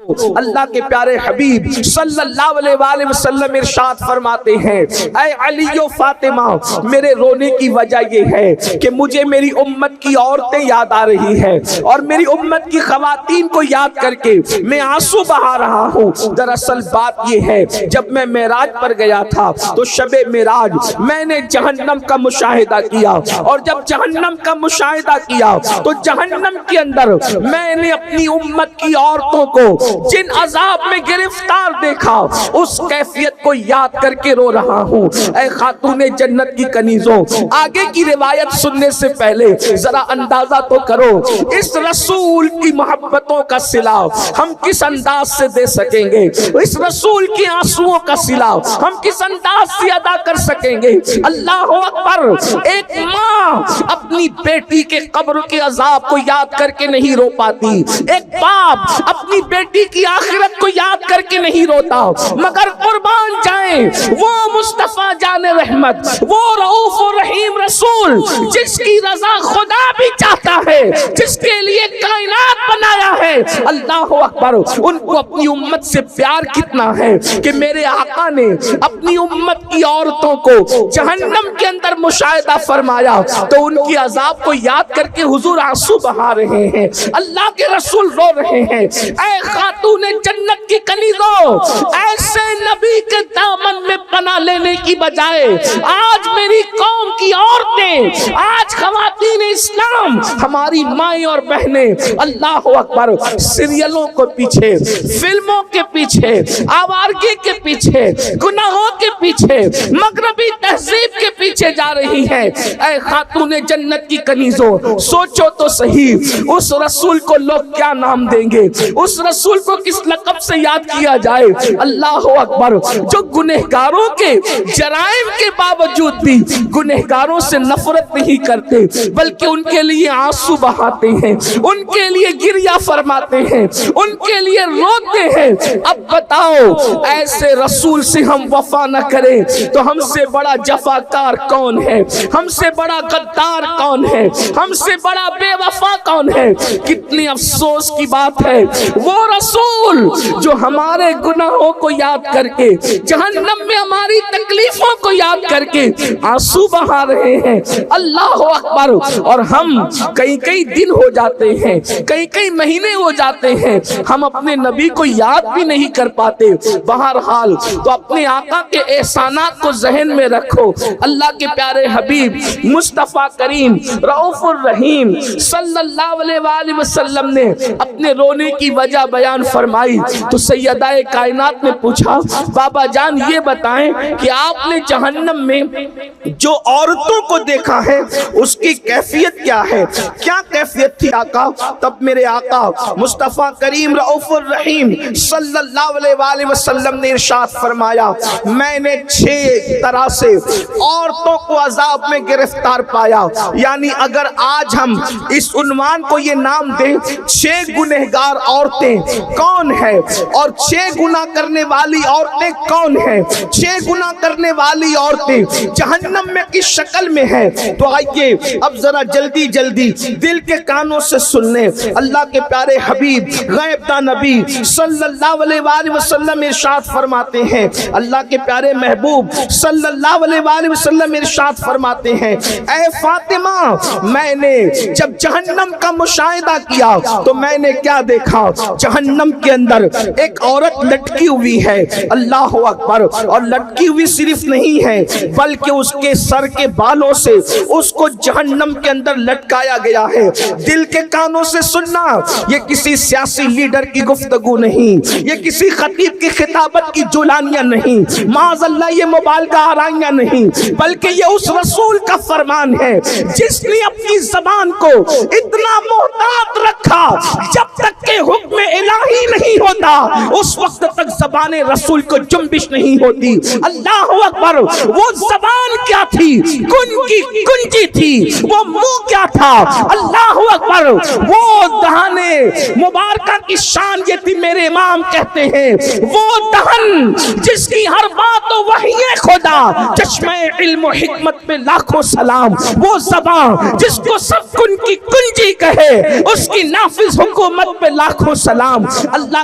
اللہ کے پیارے حبیب صلی اللہ علیہ وآلہ وسلم ارشاد فرماتے ہیں، اے علی و فاطمہ، میرے رونے کی وجہ یہ ہے کہ مجھے میری امت کی عورتیں یاد آ رہی ہیں اور میری امت کی خواتین کو یاد کر کے میں آنسو بہا رہا ہوں۔ دراصل بات یہ ہے، جب میں معراج پر گیا تھا تو شب معراج میں نے جہنم کا مشاہدہ کیا، اور جب جہنم کا مشاہدہ کیا تو جہنم کے اندر میں نے اپنی امت کی عورتوں کو جن عذاب میں گرفتار دیکھا، اس کیفیت کو یاد کر کے رو رہا ہوں۔ اے خاتون جنت کی کنیزوں، آگے کی روایت سننے سے پہلے ذرا اندازہ تو کرو اس رسول کی محبتوں کا صلہ ہم کس انداز سے دے سکیں گے، اس رسول کی آنسوؤں کا صلہ ہم کس انداز سے ادا کر سکیں گے۔ اللہ اکبر! ایک ماں اپنی بیٹی کے قبر کے عذاب کو یاد کر کے نہیں رو پاتی، ایک باپ اپنی بیٹی کی آخرت کو یاد کر کے نہیں روتا، مگر قربان جائیں وہ مصطفیٰ جان رحمت، وہ رؤوف و رحیم رسول جس کی رضا خدا بھی چاہتا ہے، جس کے لیے کائنات بنایا ہے۔ اللہ اکبر! ان کو اپنی امت سے پیار کتنا ہے کہ میرے آقا نے اپنی امت کی عورتوں کو جہنم کے اندر مشاہدہ فرمایا تو ان کی عذاب کو یاد کر کے حضور آنسو بہا رہے ہیں، اللہ کے رسول رو رہے ہیں۔ اے خاتون جنت کی کنیزوں، ایسے نبی کے دامن میں پناہ لینے کی بجائے آج میری قوم کی عورتیں، آج خواتین اسلام، ہماری مائیں اور بہنیں، اللہ اکبر، سیریلوں کو پیچھے، فلموں کے پیچھے، آوارگی کے پیچھے، گناہوں کے پیچھے، مغربی تہذیب کے پیچھے جا رہی ہیں۔ اے خاتون جنت کی کنیزوں، سوچو تو صحیح، اس رسول کو لوگ کیا نام دیں گے، اس رسول کو کس لقب سے یاد کیا جائے؟ اللہ اکبر! جو گنہگاروں کے جرائم کے باوجود بھی گنہگاروں سے نفرت نہیں کرتے بلکہ ان کے لیے آنسو بہاتے ہیں، ان کے لیے گریہ فرماتے ہیں، ان کے لیے روتے ہیں۔ اب بتاؤ، ایسے رسول سے ہم وفا نہ کریں تو ہم سے بڑا جفاکار کون ہے، ہم سے بڑا غدار کون ہے، ہم سے بڑا بے وفا کون ہے؟ کتنی افسوس کی بات ہے، وہ رسول جو ہمارے گناہوں کو یاد کر کے، جہنم میں ہماری تکلیفوں کو یاد کر کے آنسو بہا رہے ہیں۔ اللہ اکبر! اور ہم کئی دن ہو جاتے ہیں، کئی مہینے ہو جاتے ہیں، ہم اپنے نبی کو یاد بھی نہیں کر پاتے۔ بہرحال تو اپنے آقا کے احسانات کو ذہن میں رکھو۔ اللہ کے پیارے حبیب مصطفیٰ کریم رؤوف الرحیم صلی اللہ علیہ وآلہ وسلم نے اپنے رونے کی وجہ بیان فرمائی تو سیدہ کائنات نے پوچھا، بابا جان یہ بتائیں کہ آپ نے جہنم میں جو عورتوں کو دیکھا ہے اس کی کیفیت کیا ہے، کیا کیفیت تھی آقا؟ تب میرے آقا مصطفیٰ کریم رؤوف الرحیم صلی اللہ علیہ وآلہ وسلم نے ارشاد فرمایا، میں نے 6 طرح سے عورتوں کو عذاب میں گرفتار پایا۔ یعنی اگر آج ہم اس عنوان کو یہ نام دیں، 6 گنہگار عورتیں کون ہیں اور 6 گناہ کرنے والی عورتیں کون ہیں، 6 گناہ کرنے والی عورتیں جہنم میں کس شکل میں ہیں، تو آئیے اب ذرا جلدی دل کے کانوں سے سن لیں۔ اللہ کے پیارے حبیب غیب داں نبی صلی اللہ علیہ وآلہ وسلم ارشاد فرماتے ہیں، اللہ کے پیارے محبوب صلی اللہ علیہ وآلہ وسلم ارشاد فرماتے ہیں، اے فاطمہ، میں نے جب جہنم کا مشاہدہ کیا تو میں نے کیا دیکھا؟ جہنم کے اندر ایک عورت لٹکی ہوئی ہے، اللہ اکبر، اور لٹکی ہوئی صرف نہیں ہے بلکہ اس کے سر کے بالوں سے اس کو جہنم کے اندر لٹکایا گیا ہے۔ دل کے کانوں سے سننا، یہ کسی سیاسی لیڈر کی گفتگو نہیں، یہ کسی خطیب کی خطابت کی جولانیاں نہیں، معاذ اللہ یہ مبالغہ آرائیاں نہیں، بلکہ یہ اس رسول کا فرمان ہے جس نے اپنی زبان کو اتنا محتاط رکھا، جب تک کہ حکم الہی نہیں ہوتا اس وقت تک زبان رسول کو جنبش نہیں ہوتی۔ اللہ اکبر! وہ زبان کیا تھی؟ کنجی تھی۔ وہ منہ کیا تھا؟ اللہ اکبر! وہ دہانے مبارکہ کی شان یہ تھی، میرے امام کہتے ہیں وہ دہن جس کی ہر بات و وحی خدا، چشمہ علم و حکمت پہ لاکھوں سلام، وہ زبان جس کو سب کنجی کہے، اس کی نافذ حکومت پہ لاکھوں سلام۔ اللہ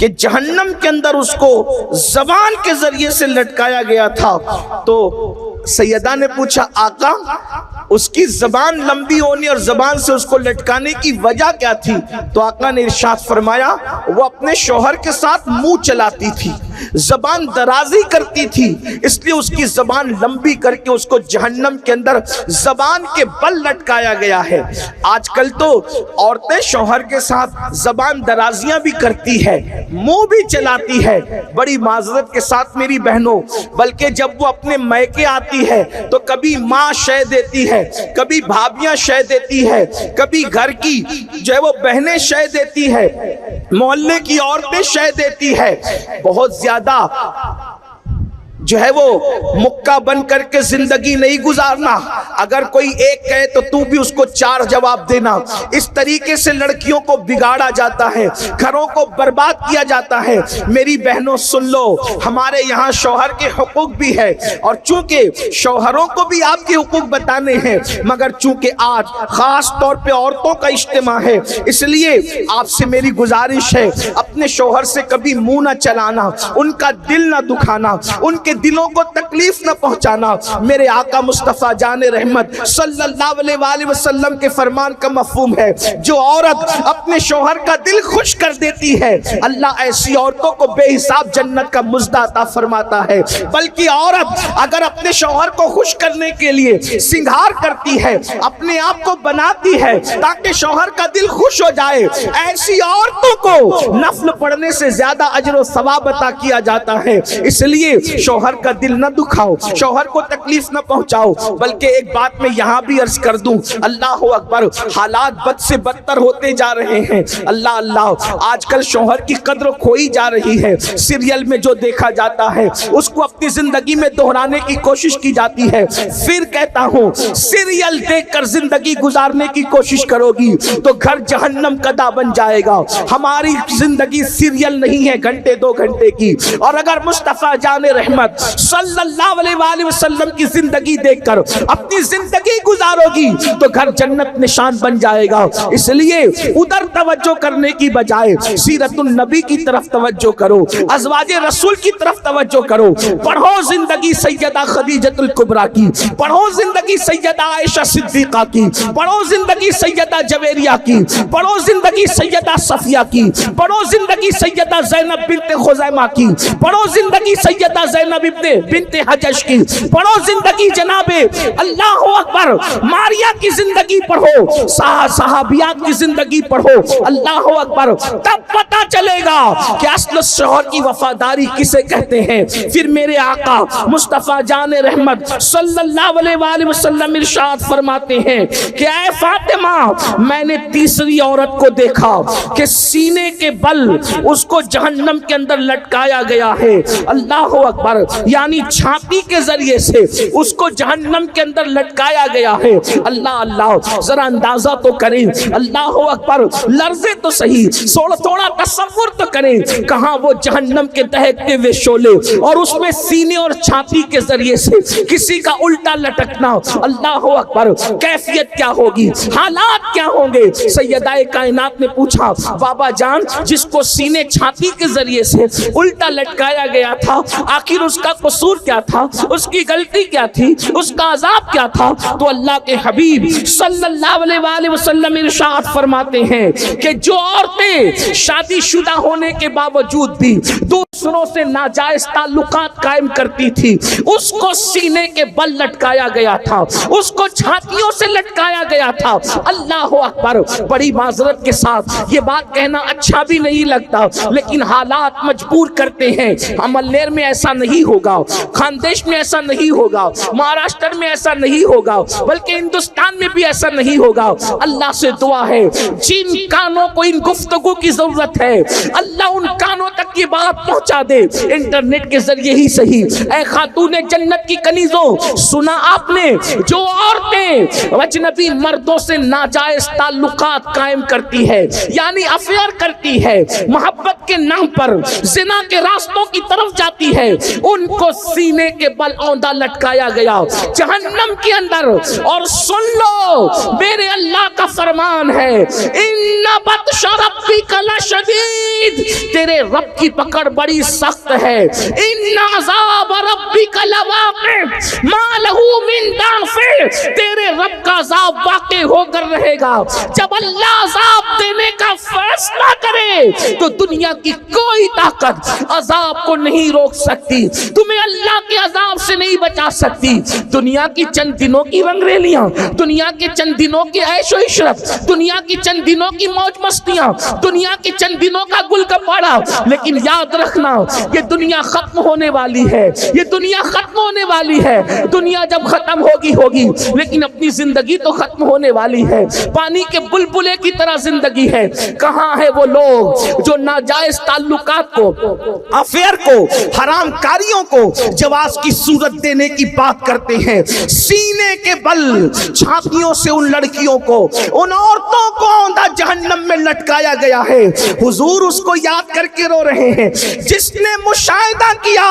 کہ جہنم کے اندر اس کو زبان کے ذریعے سے لٹکایا گیا تھا، تو سیدہ نے پوچھا آقا اس کی زبان لمبی ہونے اور زبان سے اس کو لٹکانے کی وجہ کیا تھی؟ تو آقا نے ارشاد فرمایا وہ اپنے شوہر کے ساتھ منہ چلاتی تھی، زبان درازی کرتی تھی، اس لیے اس کی زبان لمبی کر کے اس کو جہنم کے اندر زبان کے بل لٹکایا گیا ہے۔ آج کل تو عورتیں شوہر کے ساتھ زبان درازیاں بھی کرتی ہے، منہ بھی چلاتی ہے، بڑی معذرت کے ساتھ میری بہنوں، بلکہ جب وہ اپنے میکے آتی ہے تو کبھی ماں شے دیتی ہے، کبھی بھابیاں شے دیتی ہے، کبھی گھر کی جو ہے وہ بہنیں شے دیتی ہے، محلے کی عورتیں شے دیتی ہے، بہت زیادہ جو ہے وہ مکہ بن کر کے زندگی نہیں گزارنا، اگر کوئی ایک کہے تو تو بھی اس کو 4 جواب دینا، اس طریقے سے لڑکیوں کو بگاڑا جاتا ہے، گھروں کو برباد کیا جاتا ہے۔ میری بہنوں سن لو، ہمارے یہاں شوہر کے حقوق بھی ہے، اور چونکہ شوہروں کو بھی آپ کے حقوق بتانے ہیں، مگر چونکہ آج خاص طور پہ عورتوں کا اجتماع ہے، اس لیے آپ سے میری گزارش ہے اپنے شوہر سے کبھی منہ نہ چلانا، ان کا دل نہ دکھانا، ان کے دلوں کو تکلیف نہ پہنچانا۔ میرے آقا مصطفیٰ جان رحمت صلی اللہ علیہ وآلہ وسلم کے فرمان کا مفہوم ہے، جو عورت اپنے شوہر کا دل خوش کر دیتی ہے اللہ ایسی عورتوں کو بے حساب جنت کا مزدہ عطا فرماتا ہے۔ بلکہ عورت اگر اپنے شوہر کو خوش کرنے کے لیے سنگھار کرتی ہے، اپنے آپ کو بناتی ہے تاکہ شوہر کا دل خوش ہو جائے، ایسی عورتوں کو نفل پڑھنے سے زیادہ اجر و ثواب عطا کیا جاتا ہے۔ اس لیے شوہر کا دل نہ دکھاؤ، شوہر کو تکلیف نہ پہنچاؤ۔ بلکہ ایک بات میں یہاں بھی عرض کر دوں، اللہ اکبر، حالات بد سے بدتر ہوتے جا رہے ہیں۔ اللہ اللہ، آج کل شوہر کی قدر کھوئی جا رہی ہے، سیریل میں جو دیکھا جاتا ہے اس کو اپنی زندگی میں دہرانے کی کوشش کی جاتی ہے۔ پھر کہتا ہوں سیریل دیکھ کر زندگی گزارنے کی کوشش کرو گی تو گھر جہنم کا دا بن جائے گا۔ ہماری زندگی سیریل نہیں ہے گھنٹے 2 گھنٹے کی، اور اگر مصطفیٰ جان رحمت صلی اللہ علیہ وآلہ وسلم کی زندگی دیکھ کر اپنی زندگی گزارو گی تو گھر جنت نشان بن جائے گا۔ اس لیے ادھر توجہ کرنے کی بجائے سیرت النبی کی طرف توجہ کرو، ازواج رسول کی طرف توجہ کرو، پڑھو زندگی سیدہ خدیجۃ الکبریٰ کی، پڑھو زندگی سیدہ عائشہ صدیقہ کی، پڑھو زندگی سیدہ جویریہ کی، پڑھو زندگی سیدہ صفیہ کی، پڑھو زندگی سیدہ زینب بنت خزیمہ کی، پڑھو زندگی سیدہ زینب بنت حجش کی، پڑھو زندگی جناب اللہ اکبر ماریہ کی زندگی پڑھو، صحابیات کی زندگی پڑھو، اللہ اکبر، تب پتہ چلے گا کہ اصل شوہر کی وفاداری کسے کہتے ہیں۔ پھر میرے آقا مصطفیٰ جان رحمت صلی اللہ علیہ وآلہ وسلم ارشاد فرماتے ہیں کہ اے فاطمہ، میں نے تیسری عورت کو دیکھا کہ سینے کے بل اس کو جہنم کے اندر لٹکایا گیا ہے، اللہ اکبر، یعنی چھاتی کے ذریعے سے اس کو جہنم کے اندر لٹکایا گیا ہے۔ اللہ اللہ، ذرا اندازہ تو کریں، اللہ اکبر، لرزے تو صحیح، تھوڑا تصور تو کریں، کہاں وہ جہنم کے دہکتے ہوئے شعلے اور اس میں سینے اور چھاتی کے ذریعے سے کسی کا الٹا لٹکنا، اللہ اکبر، کیفیت کیا ہوگی، حالات کیا ہوں گے۔ سیدہ کائنات نے پوچھا بابا جان، جس کو سینے چھاتی کے ذریعے سے الٹا لٹکایا گیا تھا، آخر اس کا قصور کیا تھا، اس کی غلطی کیا تھی، اس کا عذاب کیا تھا؟ تو اللہ کے حبیب صلی اللہ علیہ وآلہ وسلم ارشاد فرماتے ہیں کہ جو عورتیں شادی شدہ ہونے کے باوجود بھی دوسروں سے ناجائز تعلقات قائم کرتی تھی، اس کو سینے کے بل لٹکایا گیا تھا، اس کو چھاتیوں سے لٹکایا گیا تھا۔ اللہ اکبر، بڑی معذرت کے ساتھ یہ بات کہنا اچھا بھی نہیں لگتا، لیکن حالات مجبور کرتے ہیں۔ عملنیر میں ایسا نہیں ہوگا، خاندیش میں ایسا نہیں ہوگا، مہاراشٹر میں ایسا نہیں ہوگا، بلکہ ہندوستان میں بھی ایسا نہیں ہوگا۔ اللہ سے دعا ہے جن کانوں کو ان گفتگو کی ضرورت ہے، اللہ ان کانوں تک یہ بات پہنچا دے، انٹرنیٹ کے ذریعے ہی صحیح۔ اے خاتون جنت کی کنیزوں، سنا آپ نے، جو عورتیں اجنبی مردوں سے ناجائز تعلقات قائم کرتی ہے، یعنی افیئر کرتی ہے، محبت کے نام پر زنا کے راستوں کی طرف جاتی ہے، ان ان کو سینے کے بل اوندھا لٹکایا گیا جہنم کے اندر. اور سن لو میرے اللہ کا فرمان ہے ان بطش ربک لشدید، تیرے رب کی پکڑ بڑی سخت ہے. ان عذاب ربک لواقع ما لہ من دافع، تیرے رب کا عذاب واقع ہو کر رہے گا. جب اللہ عذاب دینے کا فیصلہ کرے تو دنیا کی کوئی طاقت عذاب کو نہیں روک سکتی، تمہیں اللہ کے عذاب سے نہیں بچا سکتی. دنیا کی چند دنوں کی رنگریلیاں، دنیا کے چند دنوں کی عیش و عشرت، دنیا کی چند دنوں کی موج مستیاں، دنیا کے چند دنوں کا گل کپاڑا، لیکن یاد رکھنا یہ دنیا ختم ہونے والی ہے، یہ دنیا ختم ہونے والی ہے. دنیا جب ختم ہوگی لیکن اپنی زندگی تو ختم ہونے والی ہے. پانی کے بلبلے کی طرح زندگی ہے. کہاں ہے وہ لوگ جو ناجائز تعلقات کو، افیئر کو، حرام کاریوں کو جواز کی صورت دینے کی بات کرتے ہیں؟ سینے کے بل چھاتیوں سے ان لڑکیوں کو، ان عورتوں کو اوندھا جہنم میں لٹکایا گیا ہے. حضور اس کو یاد کر کے رو رہے ہیں. جس نے مشاہدہ کیا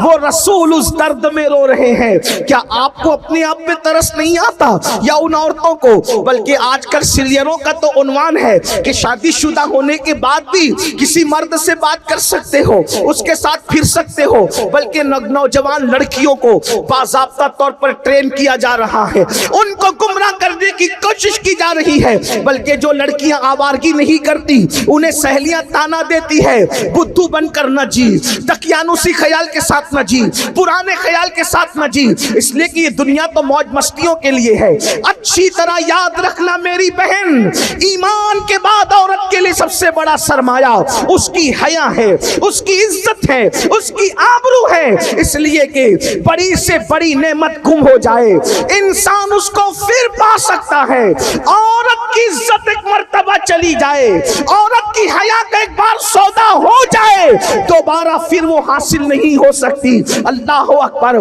وہ رسول اس درد میں رو رہے ہیں. کیا آپ کو اپنے آپ پہ ترس نہیں آتا یا ان عورتوں کو؟ بلکہ آج کل سیریلوں کا تو عنوان ہے کہ شادی شدہ ہونے کے بعد بھی کسی مرد سے بات کر سکتے ہو، اس کے ساتھ پھر سکتے ہو. بلکہ نوجوان لڑکیوں کو باضابطہ طور پر ٹرین کیا جا رہا ہے، ان کو گمراہ کرنے کی کوشش کی جا رہی ہے. بلکہ جو لڑکیاں آوارگی نہیں کرتی انہیں سہیلیاں تانا دیتی ہے، بدھو بن کر نہ جی، دقیانوسی خیال کے ساتھ نہ جی، پرانے خیال کے ساتھ نہ جی، اس لیے کہ یہ دنیا تو موج مستیوں کے لیے ہے. اچھی طرح یاد رکھنا میری بہن، ایمان کے بعد عورت کے لیے سب سے بڑا سرمایہ اس کی حیا ہے، اس کی عزت ہے، اس کی آبرو ہے. اس لیے کہ بڑی سے بڑی نعمت گم ہو جائے انسان اس کو پھر پا سکتا ہے. عورت کی عزت ایک مرتبہ چلی جائے، عورت کی حیا کا ایک بار سودا ہو جائے، دوبارہ پھر وہ حاصل نہیں ہو سکتی. اللہ اکبر.